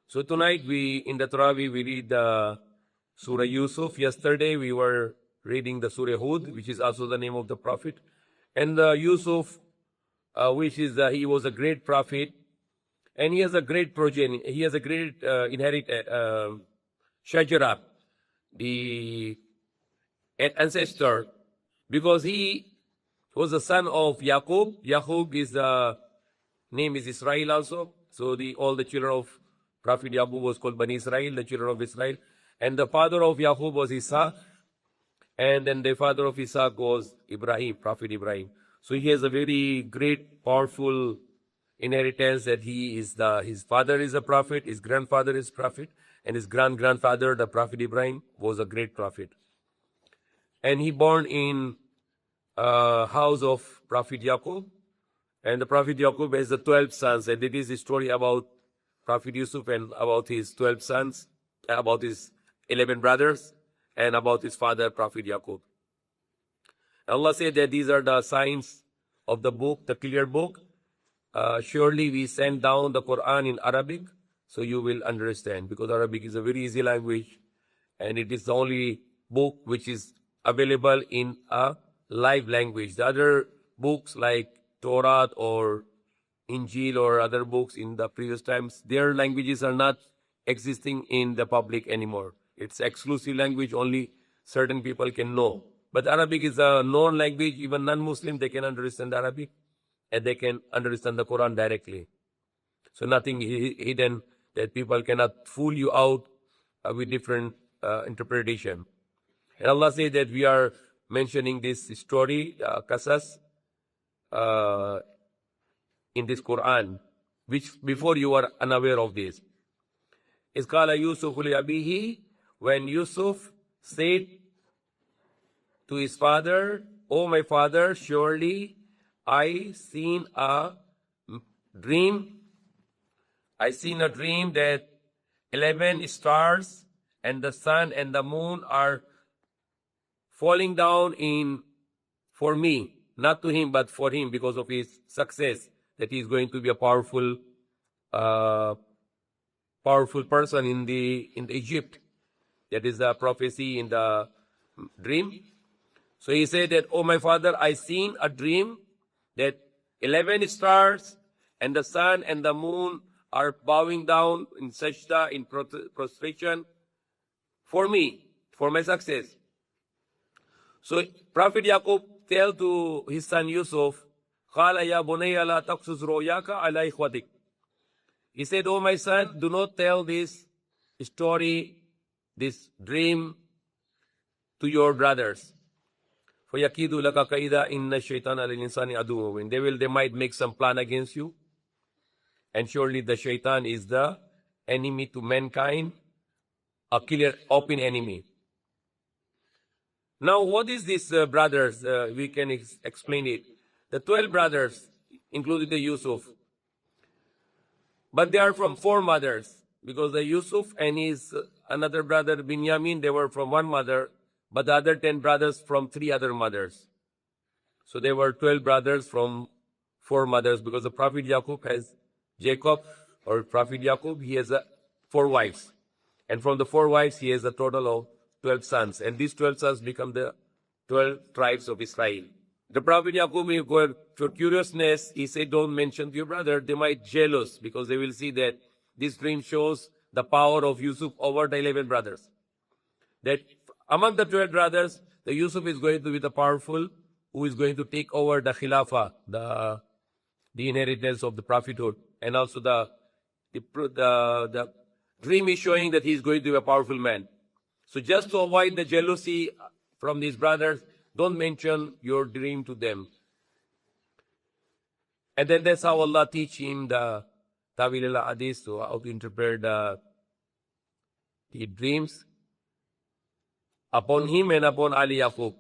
So tonight in the Tarawih we read the Surah Yusuf. Yesterday we were reading the Surah Hud, which is also the name of the Prophet. And Yusuf, which is he was a great Prophet, and he has a great progeny. He has a great Shajara, the ancestor, because he was the son of Yaqub. Yaqub is the name is Israel also. So all the children of Prophet Yaqub was called Bani Israel, the children of Israel. And the father of Yaqub was Isa. And then the father of Isaac was Ibrahim, Prophet Ibrahim. So he has a very great, powerful inheritance that his father is a prophet, his grandfather is prophet, and his grandfather, the Prophet Ibrahim, was a great prophet. And he born in house of Prophet Yaqub. And the Prophet Yaqub has the 12 sons. And it is the story about Prophet Yusuf and about his 12 sons, about his 11 brothers, and about his father, Prophet Yaqub. Allah said that these are the signs of the book, the clear book. Surely we send down the Quran in Arabic, so you will understand, because Arabic is a very easy language, and it is the only book which is available in a live language. The other books like Torah or Injil or other books in the previous times, their languages are not existing in the public anymore. It's exclusive language, only certain people can know. But Arabic is a known language, even non-Muslim, they can understand Arabic, and they can understand the Quran directly. So nothing hidden that people cannot fool you out with different interpretation. And Allah says that we are mentioning this story, Qasas, in this Quran, which before you were unaware of this. Is Qala Yusuf li abihi, when Yusuf said to his father, "O my father, surely I seen a dream. I seen a dream that 11 stars and the sun and the moon are falling down for me, not to him, but for him, because of his success, that he is going to be a powerful person in the Egypt." That is the prophecy in the dream. So he said that, "Oh my father, I seen a dream that 11 stars and the sun and the moon are bowing down in sajda, in prostration for me, for my success." So Prophet Yaqub tell to his son Yusuf, "Qala ya bunayya la taqsus ru'yaka ala ikhwatik." He said, "Oh my son, do not tell this story, this dream, to your brothers. فَيَكِيدُ لَكَ كَيْدًا إِنَّ الشَّيْطَانَ لِلْإِنسَانِ عَدُوٌّ مُبِينٌ." They might make some plan against you, and surely the shaitan is the enemy to mankind, a clear, open enemy. Now, what is this brothers? We can explain it. The 12 brothers, including the Yusuf, but they are from 4 mothers, because the Yusuf and his another brother Binyamin, they were from one mother, but the other 10 brothers from 3 other mothers. So there were 12 brothers from 4 mothers, because the Prophet Yaqub has Jacob, or Prophet Yaqub, he has 4 wives. And from the 4 wives, he has a total of 12 sons. And these 12 sons become the 12 tribes of Israel. The Prophet Yaqub, for curiousness, he said, "Don't mention to your brother, they might jealous, because they will see that this dream shows the power of Yusuf over the 11 brothers. That among the 12 brothers, the Yusuf is going to be the powerful, who is going to take over the Khilafah, the inheritance of the prophethood. And also the dream is showing that he is going to be a powerful man. So just to avoid the jealousy from these brothers, don't mention your dream to them." And then that's how Allah teach him the Tawil al-Hadith, so how to interpret the dreams upon him and upon Ali Yaqub.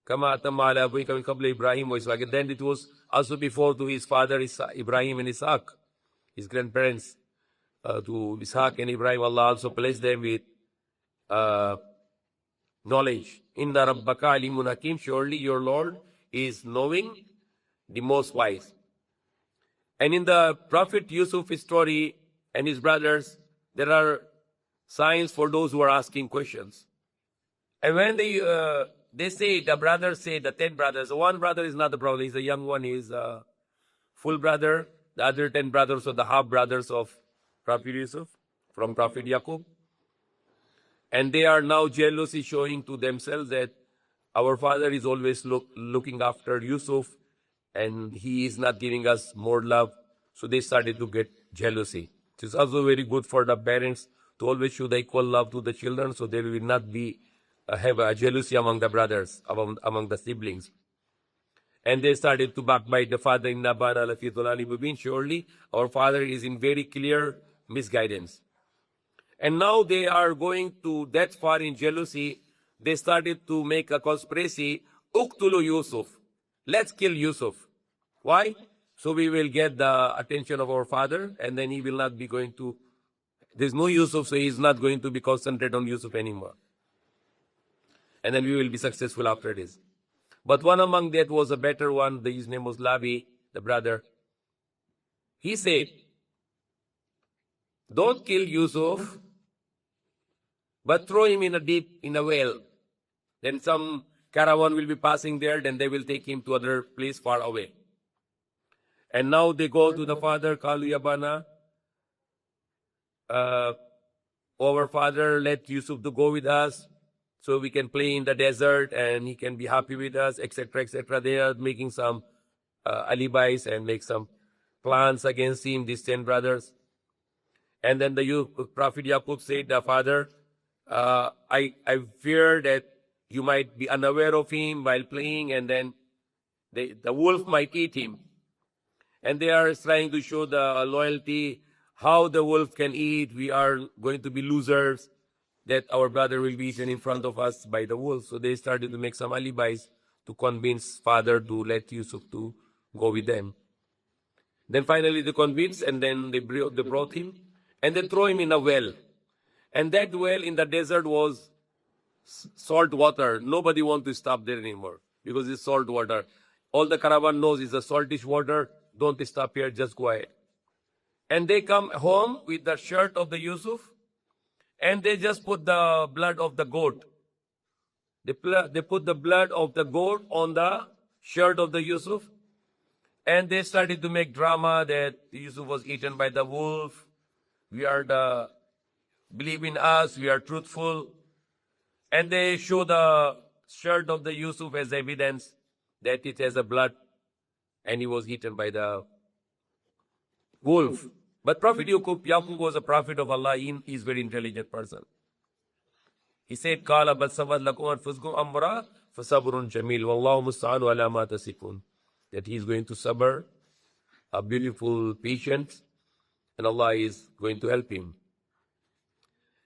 Kama atamma ala abika min qabla Ibrahim wa Isaac. And then it was also before to his father Ibrahim and Isaac, his grandparents, to Isaac and Ibrahim. Allah also placed them with knowledge. Inna rabbaka alimun hakim. Surely your Lord is knowing, the most wise. And in the Prophet Yusuf story and his brothers, there are signs for those who are asking questions. And when they say, the brothers say, the 10 brothers, one brother is not the brother, he's a young one, he's a full brother. The other 10 brothers are the half brothers of Prophet Yusuf from Prophet Yaqub. And they are now jealously showing to themselves that our father is always looking after Yusuf and he is not giving us more love. So they started to get jealousy. It is also very good for the parents to always show the equal love to the children, so there will not be have a jealousy among the brothers, among the siblings. And they started to backbite the father in Nabana Lafitulali Mubin. Surely our father is in very clear misguidance. And now they are going to that far in jealousy. They started to make a conspiracy. Uktulu Yusuf. Let's kill Yusuf. Why? So we will get the attention of our father, and then he will not be going to. There's no Yusuf, so he's not going to be concentrated on Yusuf anymore. And then we will be successful after this. But one among that was a better one. His name was Labi, the brother. He said, don't kill Yusuf, but throw him in a well. Then some caravan will be passing there, then they will take him to other place far away. And now they go to the father, Kalu Yabana. Our father, let Yusuf to go with us so we can play in the desert and he can be happy with us, etc., etc. They are making some alibis and make some plans against him, these 10 brothers. And then the Prophet Yaqub said, the father, I fear that you might be unaware of him while playing, and then the wolf might eat him. And they are trying to show the loyalty, how the wolf can eat. We are going to be losers, that our brother will be eaten in front of us by the wolf. So they started to make some alibis to convince father to let Yusuf to go with them. Then finally they convinced, and then they brought him, and they throw him in a well. And that well in the desert was salt water. Nobody wants to stop there anymore because it's salt water. All the caravan knows it's a saltish water. Don't stop here, just go ahead. And they come home with the shirt of the Yusuf, and they just put the blood of the goat. They put the blood of the goat on the shirt of the Yusuf, and they started to make drama that Yusuf was eaten by the wolf. Believe in us, we are truthful. And they show the shirt of the Yusuf as evidence that it has a blood and he was eaten by the wolf. But Prophet Yaqub was a prophet of Allah. He is a very intelligent person. He said, "Qala bal sawad lakum anfusukum amra fasabrun jamil wallahu musta'anu ala ma tasifun." That he is going to sabr, a beautiful patience, and Allah is going to help him.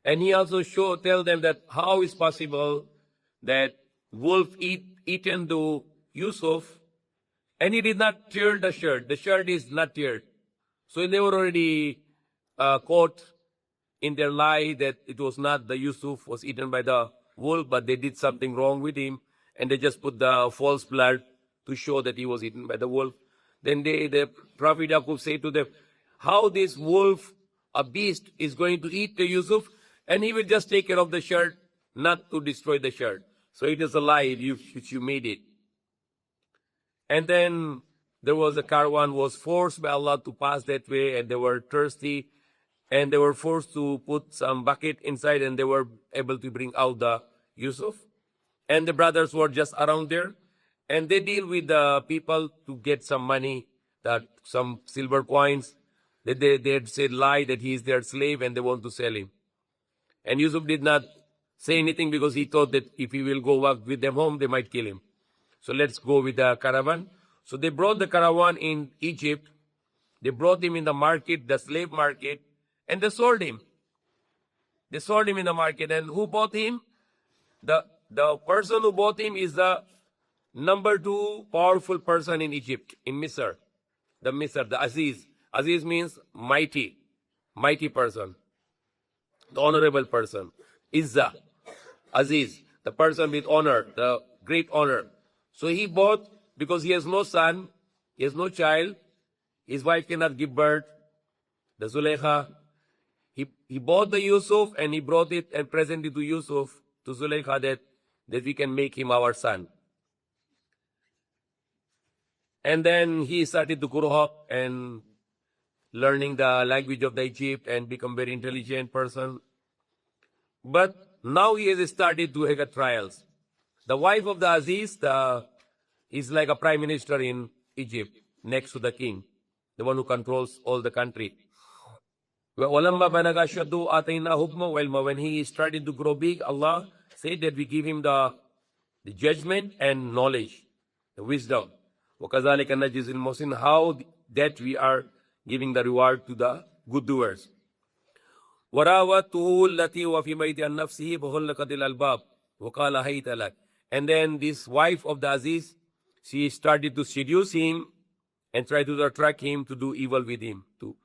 And he also tell them that how is possible that wolf eaten to Yusuf, and he did not tear the shirt. The shirt is not teared. So they were already caught in their lie that it was not the Yusuf was eaten by the wolf, but they did something wrong with him, and they just put the false blood to show that he was eaten by the wolf. Then the Prophet Yaqub said to them, how this wolf, a beast, is going to eat the Yusuf, and he will just take care of the shirt, not to destroy the shirt. So it is a lie which you made it. And then there was a caravan was forced by Allah to pass that way, and they were thirsty, and they were forced to put some bucket inside, and they were able to bring out the Yusuf. And the brothers were just around there, and they deal with the people to get some money, some silver coins. They had said lie that he is their slave and they want to sell him. And Yusuf did not say anything because he thought that if he will go work with them home, they might kill him. So let's go with the caravan. So they brought the caravan in Egypt. They brought him in the market, the slave market, and they sold him. They sold him in the market. And who bought him? The person who bought him is the number 2 powerful person in Egypt, in Misr. The Aziz. Aziz means mighty person. The honorable person. Izza. Aziz. The person with honor, the great honor. So he bought, because he has no son, he has no child, his wife cannot give birth, the Zulaykha. he bought the Yusuf and he brought it and presented it to Yusuf, to Zulaikha, that we can make him our son. And then he started to grow up and learning the language of the Egypt and become very intelligent person. But now he has started to have trials. The wife of the Aziz is like a prime minister in Egypt, next to the king, the one who controls all the country. When he started to grow big, Allah said that we give him the judgment and knowledge, the wisdom. وَكَذَلِكَ نَجْزِي الْمُحْسِنِينَ, how that we are giving the reward to the good doers. وَرَاوَدتُّهُ الَّتِي وَفِي بَيْتِهَا عَن نَفْسِهِ فَغَلَّقَتِ الْأَبْوَابَ وَقَالَ هَيْتَ لَكَ. And then this wife of the Aziz, she started to seduce him and try to attract him to do evil with him, to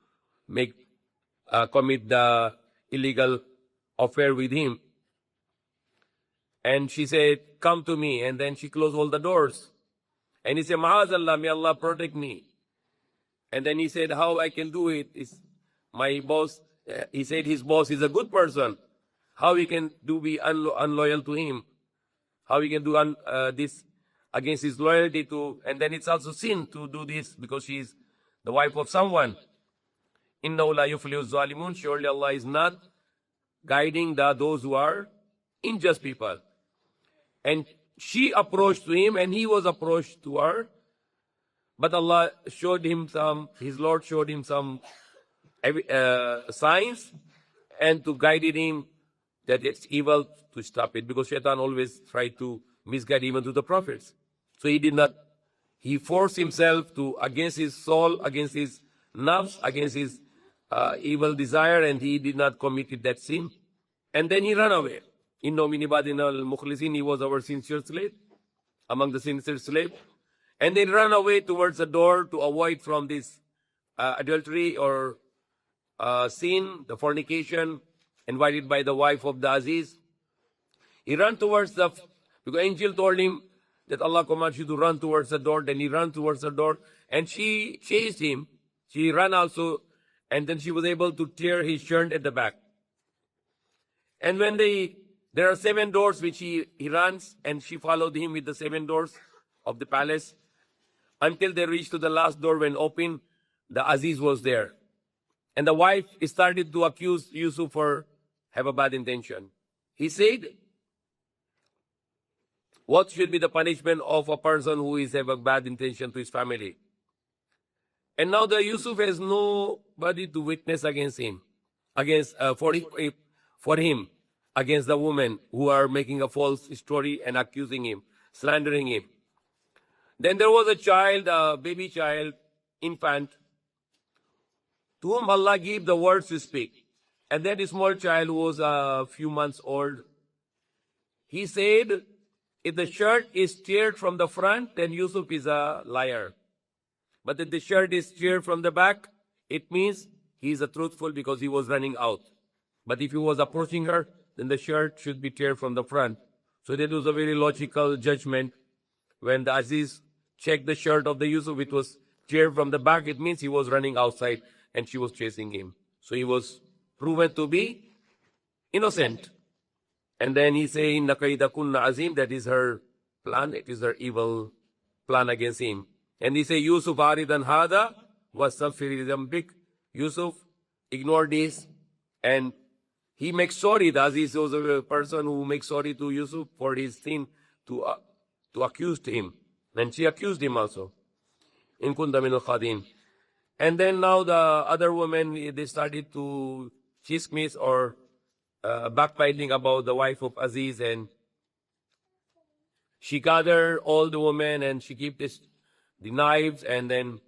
commit the illegal affair with him. And she said, come to me. And then she closed all the doors. And he said, Ma'azallah, may Allah protect me. And then he said, how I can do it? Is my boss, he said his boss is a good person. How he can be unloyal to him? How he can do this against his loyalty to, and then it's also sin to do this because she is the wife of someone. Innahu la yuflihu zalimun, surely Allah is not guiding those who are unjust people. And she approached to him and he was approached to her. But Allah showed him his Lord showed him some signs and to guide him that it's evil to stop it, because Shaitan always tried to misguide even to the prophets. So he did not, he forced himself to, against his soul, against his nafs, against his evil desire, and he did not commit that sin. And then he ran away. Inna min ibadina al-mukhlisin, he was our sincere slave, among the sincere slave. And they ran away towards the door to avoid from this adultery or sin, the fornication, invited by the wife of the Aziz. He ran towards because angel told him that Allah commands you to run towards the door. Then he ran towards the door and she chased him. She ran also, and then she was able to tear his shirt at the back. And when there are 7 doors which he runs, and she followed him with the 7 doors of the palace until they reached to the last door. When opened, the Aziz was there. And the wife started to accuse Yusuf for have a bad intention. He said, what should be the punishment of a person who is have a bad intention to his family? And now the Yusuf has nobody to witness against him, for him, against the women who are making a false story and accusing him, slandering him. Then there was a child, a baby child, infant, to whom Allah gave the words to speak. And that small child who was a few months old, he said, if the shirt is teared from the front, then Yusuf is a liar. But if the shirt is teared from the back, it means he is a truthful, because he was running out. But if he was approaching her, then the shirt should be teared from the front. So that was a very logical judgment. When the Aziz checked the shirt of the Yusuf, it was teared from the back, it means he was running outside and she was chasing him. So he was proven to be innocent. And then he saying, Nakaida kunna azim, that is her plan, it is her evil plan against him. And he say, Yusuf aridan hada wastaghfir dhanbik. Yusuf ignored this and he makes sorry. The Aziz was a person who makes sorry to Yusuf for his sin, to accuse him. And she accused him also. In kunta min al-khadin. And then now the other women, they started to chismis or backbiting about the wife of Aziz, and she gathered all the women and she kept the knives, and then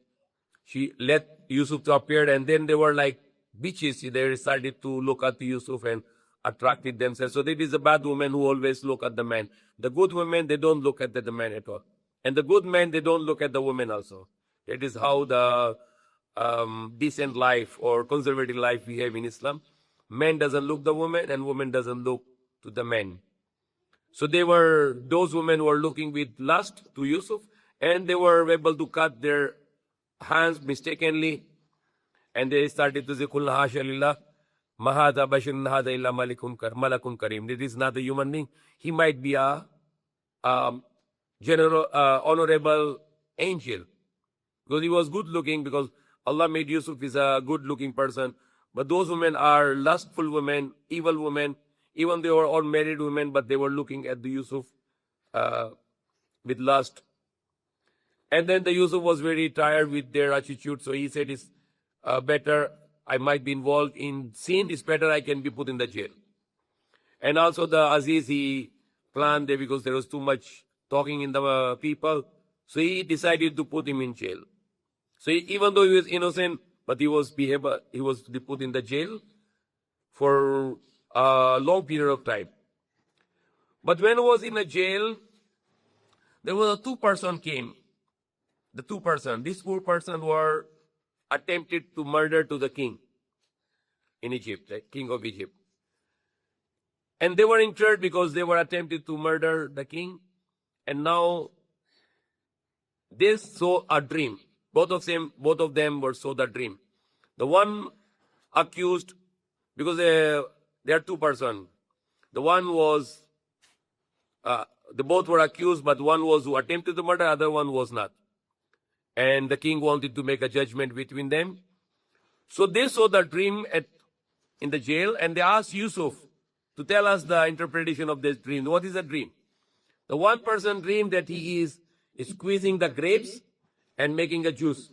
she let Yusuf to appear, and then they were like bitches. They started to look at Yusuf and attracted themselves. So that is a bad woman who always look at the man. The good women, they don't look at the man at all. And the good men, they don't look at the women also. That is how the decent life or conservative life we have in Islam. Man doesn't look the woman and woman doesn't look to the men. So those women were looking with lust to Yusuf, and they were able to cut their hands mistakenly, and they started to say, Kulna hasha lillah, Mahada basharun hada illa malakun karim. It is not a human being. He might be a general, honorable angel. Because he was good looking, because Allah made Yusuf is a good looking person. But those women are lustful women, evil women. Even they were all married women, but they were looking at the Yusuf with lust. And then the Yusuf was very tired with their attitude, so he said, it's better, I might be involved in sin, it's better I can be put in the jail. And also the Aziz, he planned there because there was too much talking in the people, so he decided to put him in jail. So even though he was innocent, but he was put in the jail for a long period of time. But when he was in a jail, there was a two-person came. The two-person, this poor person were attempted to murder to the king in Egypt, the king of Egypt. And they were injured because they were attempted to murder the king. And now they saw a dream. Both of them were saw the dream. The one accused, because they are two persons. The one was, they both were accused, but one was who attempted to murder, other one was not. And the king wanted to make a judgment between them. So they saw the dream in the jail, and they asked Yusuf to tell us the interpretation of this dream. What is the dream? The one person dreamed that he is squeezing the grapes and making a juice.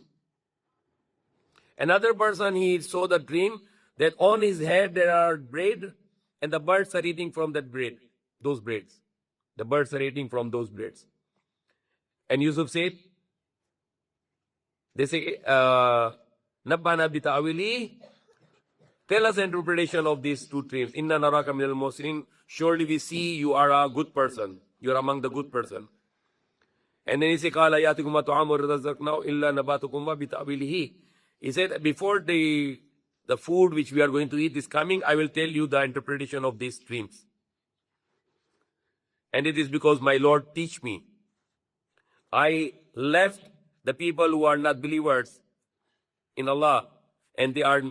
Another person, he saw the dream that on his head there are bread, and the birds are eating from that bread, those breads. The birds are eating from those breads. And Yusuf said, they say, Nabbana bita'awili, tell us the interpretation of these two dreams. Inna naraka minal muslimin, surely we see you are a good person. You are among the good person. And then he said, Qala yatikum ma tu'amu razaqnahu illa nabatukum wa bita'awilihi. He said, before the food which we are going to eat is coming, I will tell you the interpretation of these dreams. And it is because my Lord teach me. I left the people who are not believers in Allah, and they are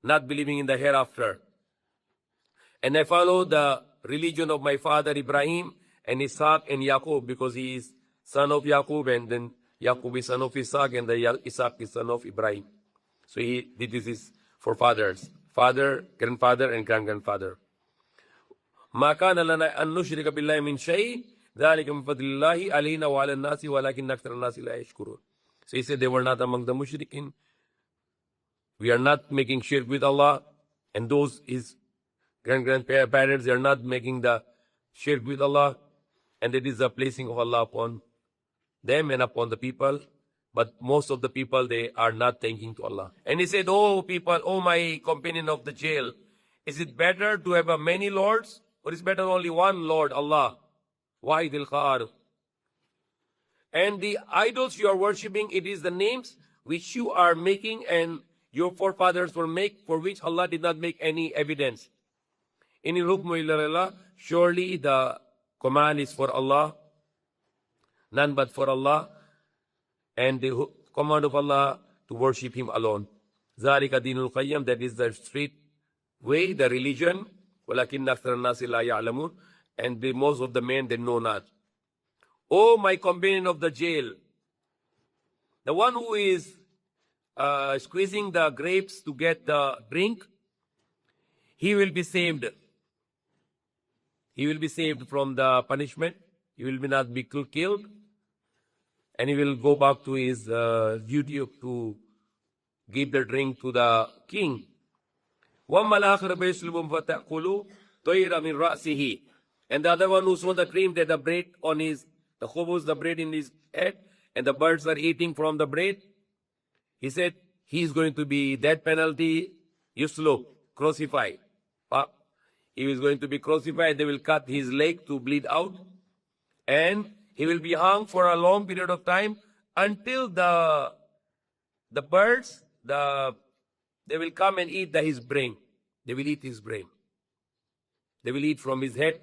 not believing in the hereafter. And I follow the religion of my father Ibrahim and Isaac and Yaqub, because he is son of Yaqub, and then Yaqub is son of Isaac, and Isaac is son of Ibrahim. So this is for fathers, father, grandfather, and great-grandfather. ما كان لنا أن نشرك بالله من شيء ذلك من فضل الله علينا وعلى الناس ولكن أكثر الناس لا يشكرون. So he said they were not among the mushrikin. We are not making shirk with Allah, and those his grandparents, they are not making the shirk with Allah, and it is the placing of Allah upon them and upon the people. But most of the people, they are not thanking to Allah. And he said, oh people, oh my companion of the jail, is it better to have many lords, or is better only one Lord, Allah? Why dil khar? And the idols you are worshipping, it is the names which you are making and your forefathers will make, for which Allah did not make any evidence. In hukmu illa lillah, surely the command is for Allah, none but for Allah, and the command of Allah to worship Him alone. Zalika dinul qayyam, that is the straight way, the religion. Walakin akthar an-nasi la ya'lamun, and most of the men, they know not. Oh, my companion of the jail, the one who is squeezing the grapes to get the drink, he will be saved. He will be saved from the punishment. He will not be killed. And he will go back to his duty to give the drink to the king. And the other one who saw the dream that the bread on his, the khubuz, the bread in his head, and the birds are eating from the bread, he said he is going to be death penalty, yuslu, crucified. He is going to be crucified. They will cut his leg to bleed out, and he will be hung for a long period of time until the birds, they will come and eat his brain. They will eat his brain. They will eat from his head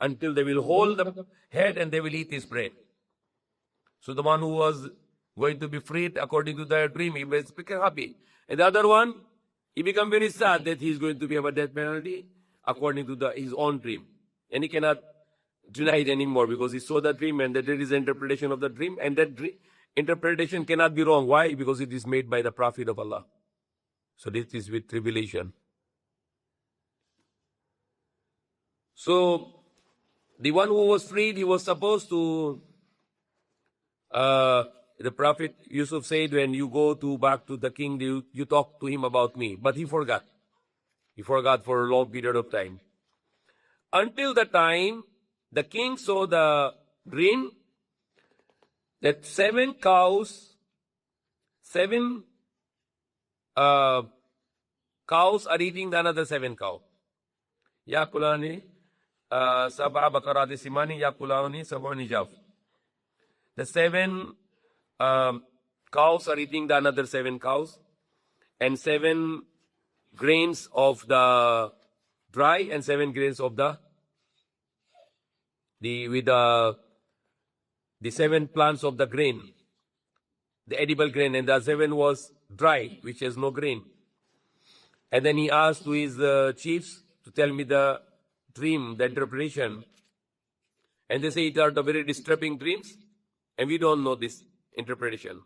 until they will hold the head and they will eat his brain. So the one who was going to be freed according to their dream, he was happy. And the other one, He became very sad that he's going to have a death penalty according to his own dream. And he cannot deny it anymore because he saw the dream and that there is an interpretation of the dream, and that interpretation cannot be wrong. Why? Because it is made by the Prophet of Allah. So this is with tribulation. So the one who was freed, he was supposed to, the Prophet Yusuf said, when you go back to the king, you talk to him about me. But he forgot. He forgot for a long period of time. Until the time the king saw the dream that 7 cows are eating another 7 cow. Yakulani sab'a bakarati simani yakulani sab'uni jaf. The 7 cows are eating the another 7 cows, and 7 grains of the dry and 7 grains of the 7 plants of the grain, the edible grain, and the 7 was dry, which has no grain. And then he asked to his chiefs to tell me the dream, the interpretation. And they say it are the very disturbing dreams, and we don't know this interpretation.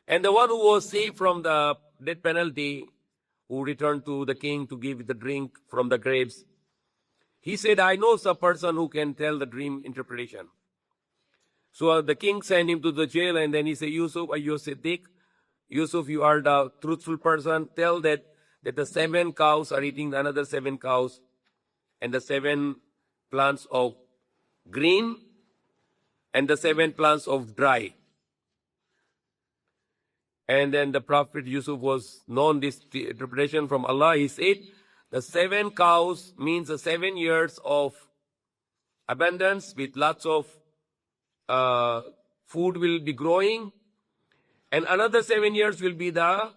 And the one who was saved from the death penalty, who returned to the king to give the drink from the grapes, he said, I know some person who can tell the dream interpretation. So the king sent him to the jail, and then he said, Yusuf, are you Siddiq? Yusuf, you are the truthful person. Tell that the 7 cows are eating another 7 cows, and the 7 plants of green, and the 7 plants of dry. And then the Prophet Yusuf was known this interpretation from Allah. He said, the 7 cows means the 7 years of abundance with lots of food will be growing, and another 7 years will be the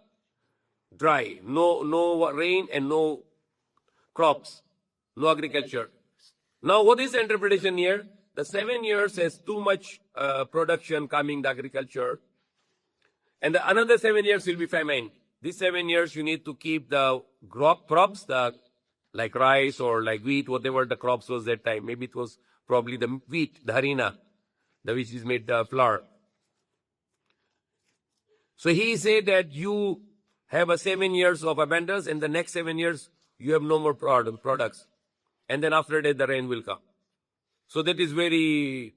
dry, no rain and no crops, no agriculture. Now, what is the interpretation here? The 7 years has too much production coming, the agriculture, and another 7 years will be famine. These 7 years you need to keep the crops, like rice or like wheat, whatever the crops was that time. Maybe it was probably the wheat, the harina, which is made flour. So he said that you have a 7 years of abundance, and the next 7 years you have no more products. And then after that the rain will come. So that is very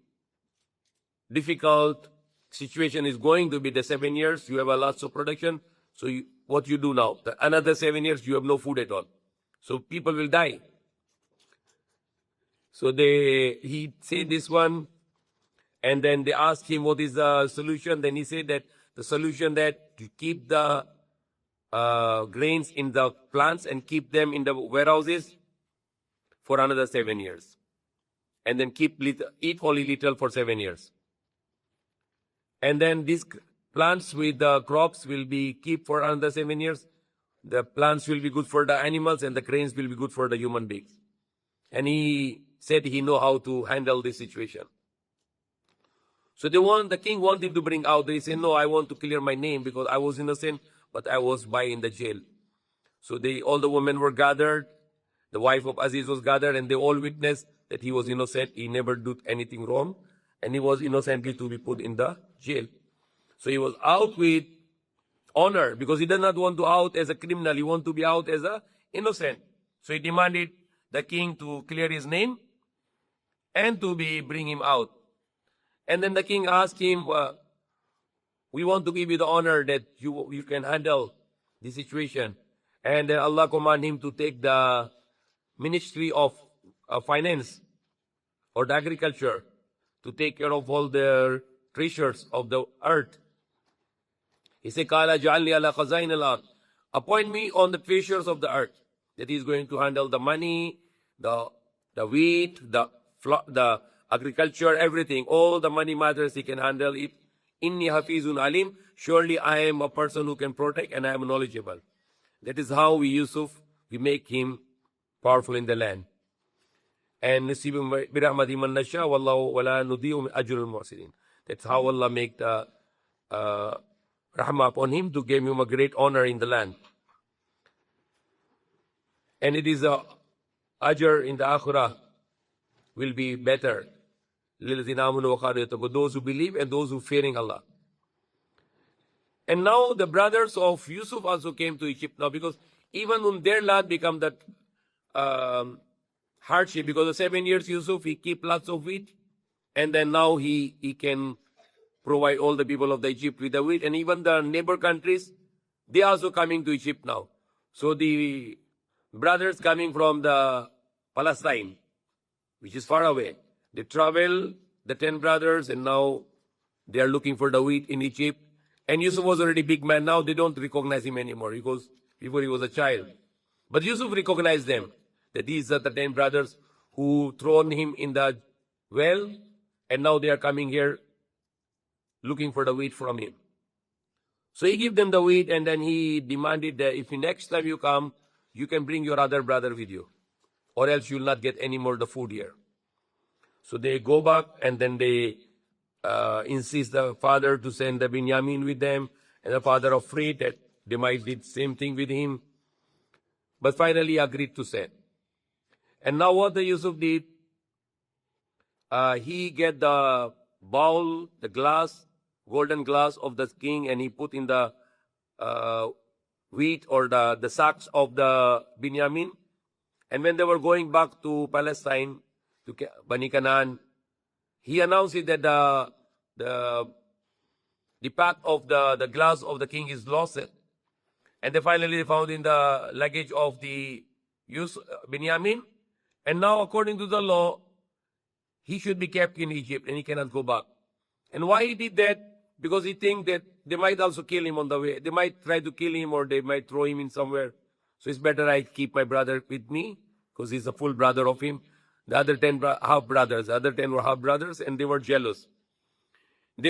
difficult situation is going to be the 7 years. You have a lots of production. So what you do now? Another 7 years you have no food at all. So people will die. So he said this one, and then they asked him what is the solution. Then he said that the solution that to keep the grains in the plants and keep them in the warehouses for another 7 years. And then eat only little for 7 years. And then these plants with the crops will be keep for another 7 years. The plants will be good for the animals, and the grains will be good for the human beings. And he said he know how to handle this situation. So the king wanted to bring out. They said, no, I want to clear my name because I was innocent, but I was in the jail. So all the women were gathered. The wife of Aziz was gathered, and they all witnessed that he was innocent. He never did anything wrong, and he was innocently to be put in the jail. So he was out with honor because he did not want to out as a criminal. He wanted to be out as a innocent. So he demanded the king to clear his name and to bring him out. And then the king asked him, we want to give you the honor that you can handle the situation. And then Allah commanded him to take the Ministry of Finance or the agriculture to take care of all the treasures of the earth. He said, Kala ja'alni ala khazain al-ard. Appoint me on the treasures of the earth. That is going to handle the money, the wheat, the agriculture, everything. All the money matters he can handle it. Inni hafizun alim. Surely I am a person who can protect, and I am knowledgeable. That is how we make him powerful in the land. And nasibum birahmati man nasha wallahu wala nudiu ajrul muhsinin. That's how Allah make the rahmah upon him to give him a great honor in the land. And it is a ajr in the akhirah will be better. Those who believe and those who fearing Allah. And now the brothers of Yusuf also came to Egypt now, because even when their land become that hardship, because the 7 years Yusuf, he keep lots of wheat, and then now he can provide all the people of the Egypt with the wheat, and even the neighbor countries, they also coming to Egypt now. So the brothers coming from the Palestine, which is far away, they travel, the 10 brothers, and now they are looking for the wheat in Egypt. And Yusuf was already big man. Now they don't recognize him anymore, because before he was a child. But Yusuf recognized them, that these are the 10 brothers who thrown him in the well, and now they are coming here looking for the wheat from him. So he gave them the wheat, and then he demanded that if next time you come, you can bring your other brother with you, or else you'll not get any more the food here. So they go back, and then they insist the father to send the Binyamin with them, and the father afraid that they might did same thing with him, but finally agreed to send. And now what the Yusuf did, he get the bowl, the glass, golden glass of the king, and he put in the wheat or the sacks of the Binyamin. And when they were going back to Palestine, to Bani Canaan, he announced it that the path of the glass of the king is lost. And they finally found in the luggage of the Binyamin. And now, according to the law, he should be kept in Egypt and he cannot go back. And why he did that? Because he think that they might also kill him on the way. They might try to kill him, or they might throw him in somewhere. So it's better I keep my brother with me, because he's a full brother of him. The other 10 half brothers, the other 10 were half brothers, and they were jealous.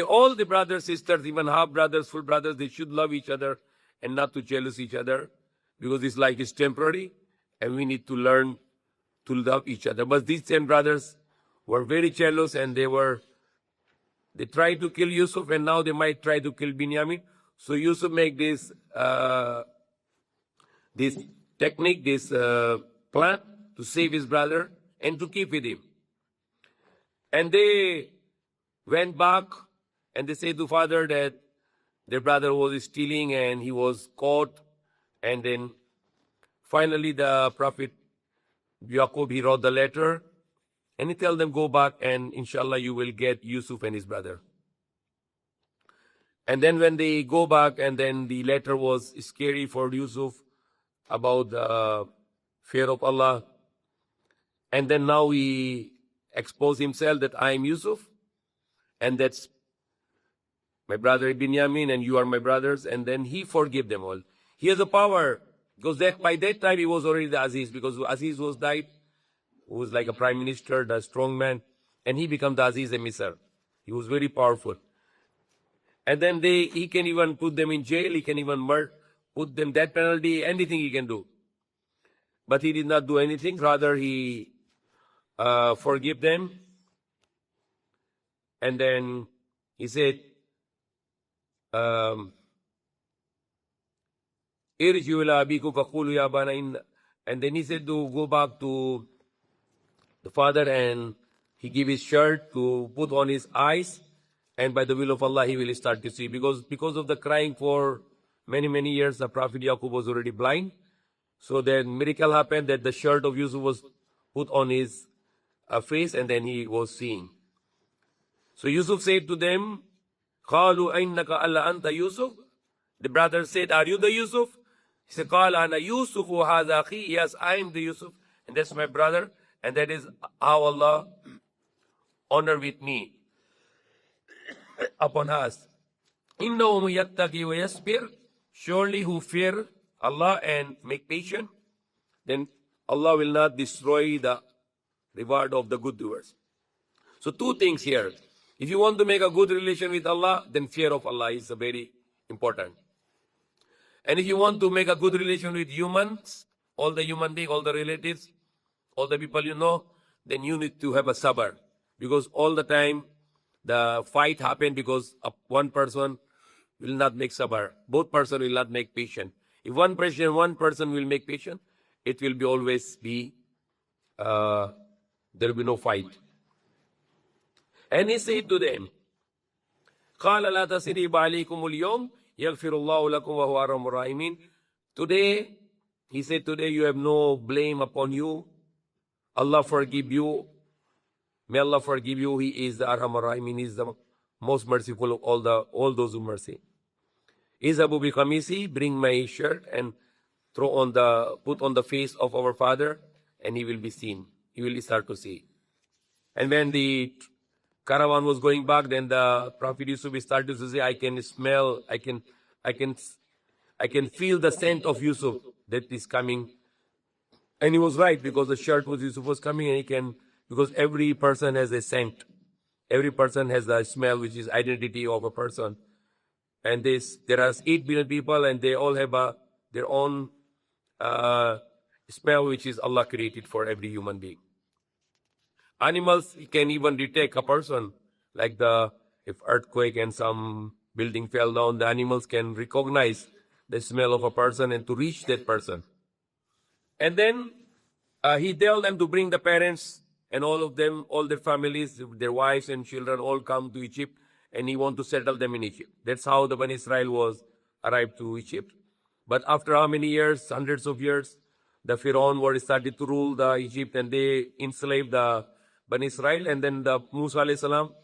All the brothers, sisters, even half brothers, full brothers, they should love each other and not to jealous each other, because this life is temporary, and we need to learn to love each other. But these 10 brothers were very jealous, and they tried to kill Yusuf, and now they might try to kill Binyamin. So Yusuf make this technique, this plan to save his brother and to keep with him. And they went back, and they said to father that their brother was stealing and he was caught. And then finally the Prophet Yaqub, he wrote the letter, and he tell them, go back and inshallah you will get Yusuf and his brother. And then when they go back, and then the letter was scary for Yusuf about the fear of Allah. And then now he exposed himself that I am Yusuf, and that's my brother Binyamin, and you are my brothers. And then he forgave them all. He has a power, because by that time he was already the Aziz, because Aziz was died, who was like a prime minister, the strong man, and he became the Aziz emissary. He was very powerful. And then he can even put them in jail, he can even put them death penalty, anything he can do. But he did not do anything, rather he forgive them. And then he said, and then he said to go back to the father, and he gave his shirt to put on his eyes, and by the will of Allah he will start to see, because of the crying for many years, the Prophet Yaqub was already blind. So then miracle happened that the shirt of Yusuf was put on his face, and then he was seeing. So Yusuf said to them, قالوا أَيْنَّكَ أَلَّا أَنْتَ Yusuf? The brother said, are you the Yusuf? He said, قال أنا يوسف وهذا أخي. Yes, I am the Yusuf, and that's my brother, and that is how Allah honor with me upon us. إِنَّهُ يَتَّقِي وَيَصْبِرْ. Surely who fear Allah and make patient, then Allah will not destroy the reward of the good doers. So 2 things here. If you want to make a good relation with Allah, then fear of Allah is very important. And if you want to make a good relation with humans, all the human beings, all the relatives, all the people you know, then you need to have a sabr. Because all the time the fight happen because one person will not make sabr. Both person will not make patient. If one person will make patient, it will be always be, there will be no fight. And he said to them, قال لا تسريب عليكم اليوم يغفر الله لكم وهو أرحم الراحمين. Today, he said, today you have no blame upon you. Allah forgive you. May Allah forgive you. He is the Arhamar Rahimin. He is the most merciful of all those who mercy. Izabu bi kamisi, bring my shirt and put on the face of our father, and he will be seen. He will start to see. And when the caravan was going back, then the Prophet Yusuf started to say, I can smell, I can feel the scent of Yusuf that is coming. And he was right, because the shirt was Yusuf was coming, and because every person has a scent. Every person has the smell, which is identity of a person. And there are 8 billion people, and they all have their own smell, which is Allah created for every human being. Animals can even detect a person, like if earthquake and some building fell down, the animals can recognize the smell of a person and to reach that person. And then he told them to bring the parents and all of them, all their families, their wives and children, all come to Egypt, and he want to settle them in Egypt. That's how the Bani Israel arrived to Egypt. But after how many years, hundreds of years, the Pharaoh started to rule the Egypt, and they enslaved the Bani Israel, and then the Musa alayhi salam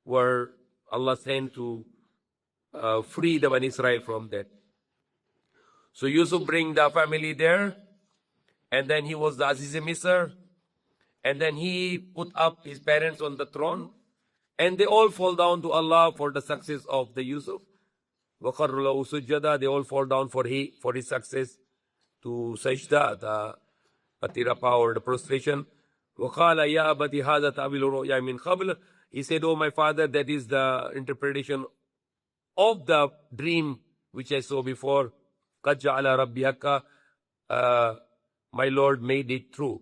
were Allah sent to free the Bani Israel from that. So Yusuf bring the family there, and then he was the Aziz Misr, and then he put up his parents on the throne, and they all fall down to Allah for the success of the Yusuf. They all fall down for his success to sajda, the patira power, the prostration. He said, oh my father, that is the interpretation of the dream which I saw before. My Lord made it true.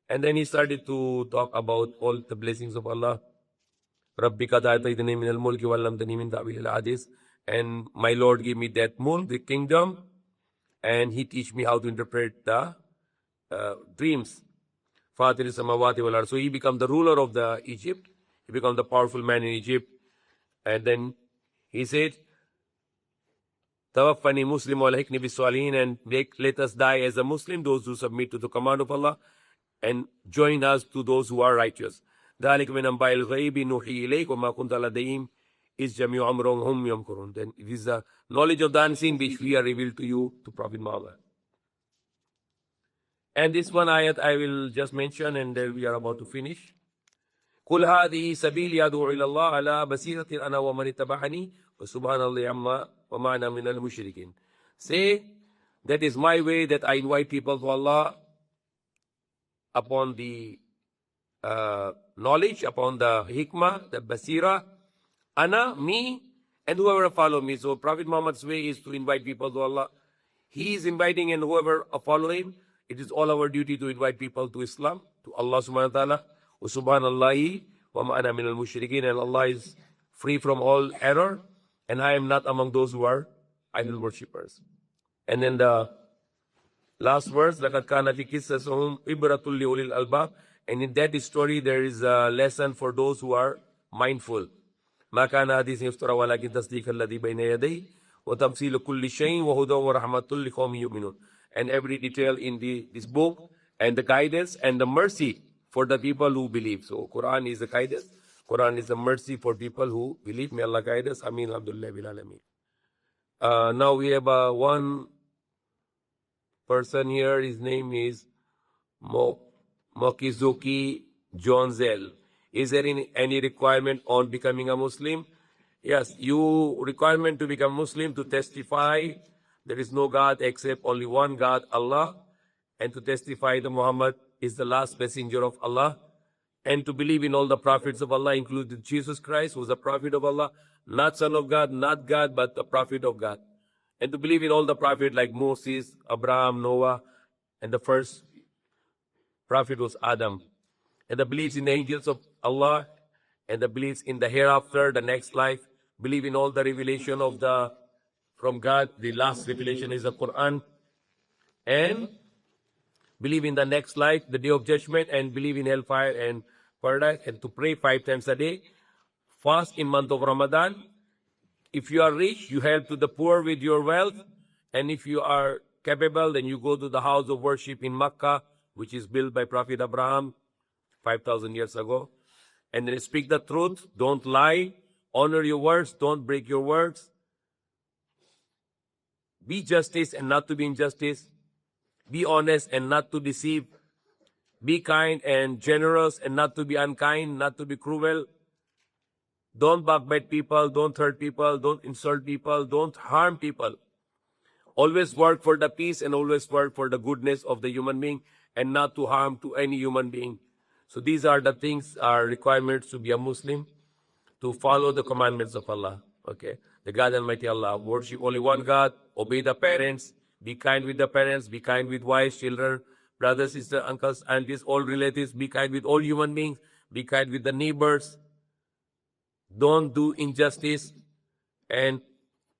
And then he started to talk about all the blessings of Allah. And my Lord gave me that mulk, the kingdom, and he teach me how to interpret the dreams. So he became the ruler of the Egypt. He became the powerful man in Egypt. And then he said, Tawaffani Muslim wa alhiqni bis-salihin, and let us die as a Muslim, those who submit to the command of Allah, and join us to those who are righteous. ذلك من أنباء الغيب نوحي إليك وما كنت لديهم إذ جميع أمرهم هم يمكرون. Then it is the knowledge of the unseen which we are revealed to you, to Prophet Muhammad. And this one ayat I will just mention, and then we are about to finish. قل هذه سبيلي أدعو إلى الله على بصيرة أنا ومن اتبعني وسبحان الله عما وما أنا من المشركين. Say, that is my way, that I invite people to Allah upon the knowledge, upon the hikmah, the basira, ana, me, and whoever follow me. So Prophet Muhammad's way is to invite people to Allah. He is inviting, and whoever follow him, it is all our duty to invite people to Islam, to Allah subhanahu wa ta'ala. Wa subhanallahi wa ma ana min al-mushrikeen, and Allah is free from all error, and I am not among those who are idol worshippers. And then the last verse, لَقَدْ كَانَ فِي قِصَّصِهِمْ عِبْرَةٌ لِأُولِي الْأَلْبَابِ, and in that story there is a lesson for those who are mindful. مَا كَانَ حَدِيثٍ يُفْتَرَى وَلَكِنْ تَصْدِيقَ الَّذِي بَيْنَ يَدَيْهِ وَتَفْصِيلَ كُلِّ شَيْءٍ وَهُدًى وَرَحْمَةٌ لِقَوْمٍ يُؤْمِنُونَ. And every detail in this book, and the guidance and the mercy for the people who believe. So Quran is the guidance. Quran is the mercy for people who believe. May Allah guide us. Ameen. Alhamdulillah bil alameen. Now we have one person here. His name is Mokizuki Jonzel. Is there any requirement on becoming a Muslim? Yes, you requirement to become Muslim, to testify there is no God except only one God, Allah, and to testify that Muhammad is the last messenger of Allah, and to believe in all the prophets of Allah, including Jesus Christ, who is a prophet of Allah, not son of God, not God, but the prophet of God. And to believe in all the prophets like Moses, Abraham, Noah, and the first prophet was Adam. And the beliefs in the angels of Allah, and the beliefs in the hereafter, the next life, believe in all the revelation of the from God. The last revelation is the Quran. And believe in the next life, the day of judgment, and believe in hellfire and paradise, and to pray 5 times a day. Fast in month of Ramadan. If you are rich, you help to the poor with your wealth. And if you are capable, then you go to the house of worship in Makkah, which is built by Prophet Abraham 5,000 years ago. And then speak the truth, don't lie, honor your words, don't break your words. Be justice and not to be injustice. Be honest and not to deceive. Be kind and generous and not to be unkind, not to be cruel. Don't backbite people, don't hurt people, don't insult people, don't harm people. Always work for the peace and always work for the goodness of the human being and not to harm to any human being. So these are the things, are requirements to be a Muslim, to follow the commandments of Allah. Okay, the God Almighty Allah, worship only one God, obey the parents, be kind with the parents, be kind with wives, children, brothers, sisters, uncles, aunties, all relatives, be kind with all human beings, be kind with the neighbors, don't do injustice, and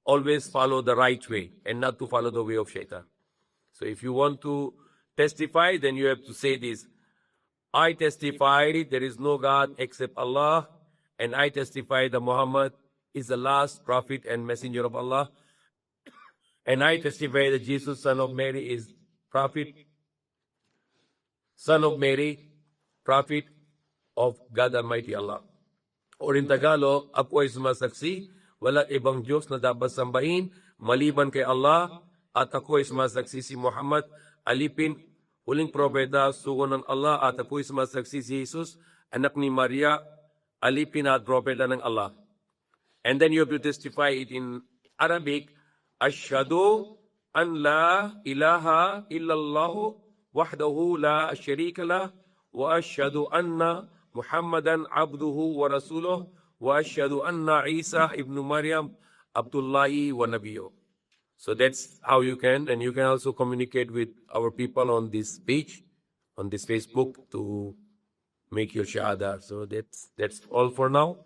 always follow the right way and not to follow the way of shaitan. So if you want to testify, then you have to say this: I testify there is no God except Allah, and I testify that Muhammad is the last prophet and messenger of Allah, and I testify that Jesus, son of Mary, is prophet, son of Mary, prophet of God Almighty Allah. Or in Tagalog, ako ay sumasaksi, wala ibang Diyos na dapat sambahin, maliban kay Allah, at ako ay sumasaksi si Muhammad, alipin, huling propeta, sugo ng Allah, at ako ay sumasaksi si Jesus, anak ni Maria, alipin at propeta ng Allah. And then you have to testify it in Arabic, Ashhadu an la ilaha illallah wahdahu la sharika lah, wa ashhadu anna Muhammadan abduhu wa rasuluh, wa ashhadu anna Isa ibn Maryam Abdullahi wa Nabiyo. So that's how you can, and you can also communicate with our people on this page, on this Facebook, to make your shahada. So that's all for now.